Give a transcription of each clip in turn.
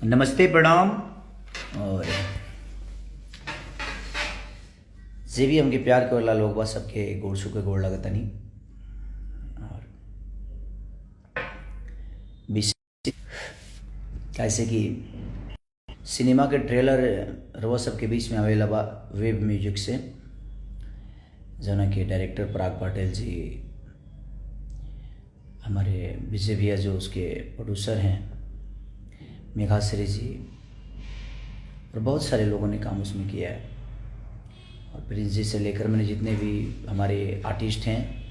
नमस्ते प्रणाम। और जे भी हमके प्यार के वाला लोग बा सबके गोड़ छू के गोड़ लगतनी। और विशेष कैसे कि सिनेमा के ट्रेलर रवा सबके बीच में आवेला बा वेब म्यूजिक से, जना के डायरेक्टर पराग पाटिल जी, हमारे विजय भैया जो उसके प्रोड्यूसर हैं, मेघाश्री जी, और बहुत सारे लोगों ने काम उसमें किया है। और प्रिंस जी से लेकर मैंने जितने भी हमारे आर्टिस्ट हैं,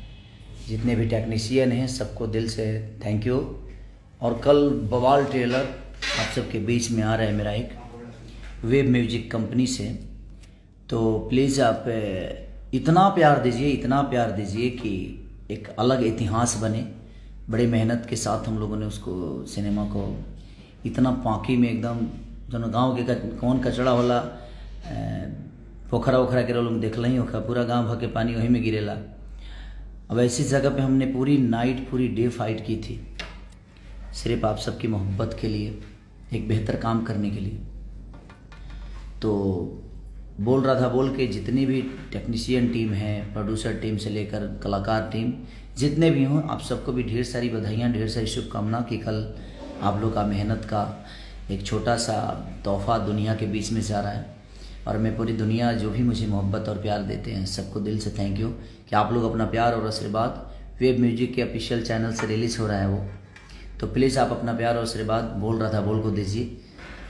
जितने भी टेक्नीशियन हैं, सबको दिल से थैंक यू। और कल बवाल ट्रेलर आप सबके बीच में आ रहा है मेरा एक वेब म्यूजिक कंपनी से, तो प्लीज़ आप इतना प्यार दीजिए कि एक अलग इतिहास बने। बड़े मेहनत के साथ हम लोगों ने उसको सिनेमा को इतना पाकी में एकदम जो गांव के कौन कचड़ा होला पोखरा ओखरा के लोग देखल ही होगा, पूरा गांव भर के पानी वहीं में गिरेला। अब ऐसी जगह पे हमने पूरी नाइट पूरी डे फाइट की थी, सिर्फ आप सबकी मोहब्बत के लिए, एक बेहतर काम करने के लिए। तो बोल रहा था बोल के जितनी भी टेक्नीशियन टीम है, प्रोड्यूसर टीम से लेकर कलाकार टीम जितने भी हों, आप सबको भी ढेर सारी बधाइयाँ, ढेर सारी शुभकामना कि कल आप लोग का मेहनत का एक छोटा सा तोहफा दुनिया के बीच में जा रहा है। और मैं पूरी दुनिया जो भी मुझे मोहब्बत और प्यार देते हैं सबको दिल से थैंक यू कि आप लोग अपना प्यार और आशीर्वाद वेब म्यूजिक के ऑफिशियल चैनल से रिलीज़ हो रहा है वो, तो प्लीज़ आप अपना प्यार और आशीर्वाद बोल रहा था बोल को दीजिए।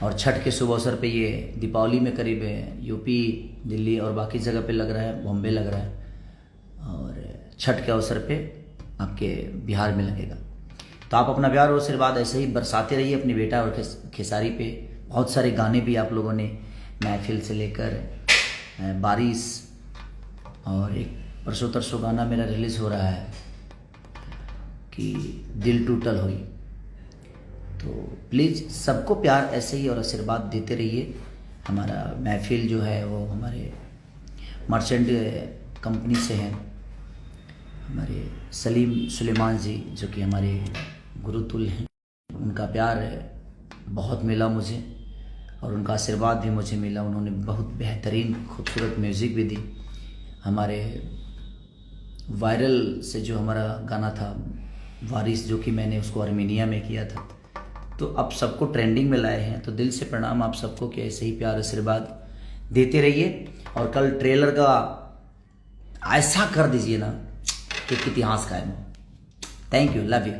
और छठ के शुभ अवसर पे ये दीपावली में करीब यूपी, दिल्ली और बाकी जगह पे लग रहा है, बॉम्बे लग रहा है, और छठ के अवसर पे आपके बिहार में लगेगा। तो आप अपना प्यार और आशीर्वाद ऐसे ही बरसाते रहिए अपनी बेटा और खेसारी पे। बहुत सारे गाने भी आप लोगों ने महफिल से लेकर बारिश, और एक परसों तरसों गाना मेरा रिलीज़ हो रहा है कि दिल टूटल हुई। तो प्लीज़ सबको प्यार ऐसे ही और आशीर्वाद देते रहिए। हमारा महफिल जो है वो हमारे मर्चेंट कंपनी से है, हमारे सलीम सुलेमान जी जो कि हमारे गुरुतुल्य हैं, उनका प्यार बहुत मिला मुझे और उनका आशीर्वाद भी मुझे मिला। उन्होंने बहुत बेहतरीन खूबसूरत म्यूज़िक भी दी। हमारे वायरल से जो हमारा गाना था वारिस, जो कि मैंने उसको आर्मेनिया में किया था, तो अब सबको ट्रेंडिंग में लाए हैं। तो दिल से प्रणाम आप सबको कि ऐसे ही प्यार आशीर्वाद देते रहिए। और कल ट्रेलर का ऐसा कर दीजिए ना कि इतिहास कायम हो। Thank you, love you.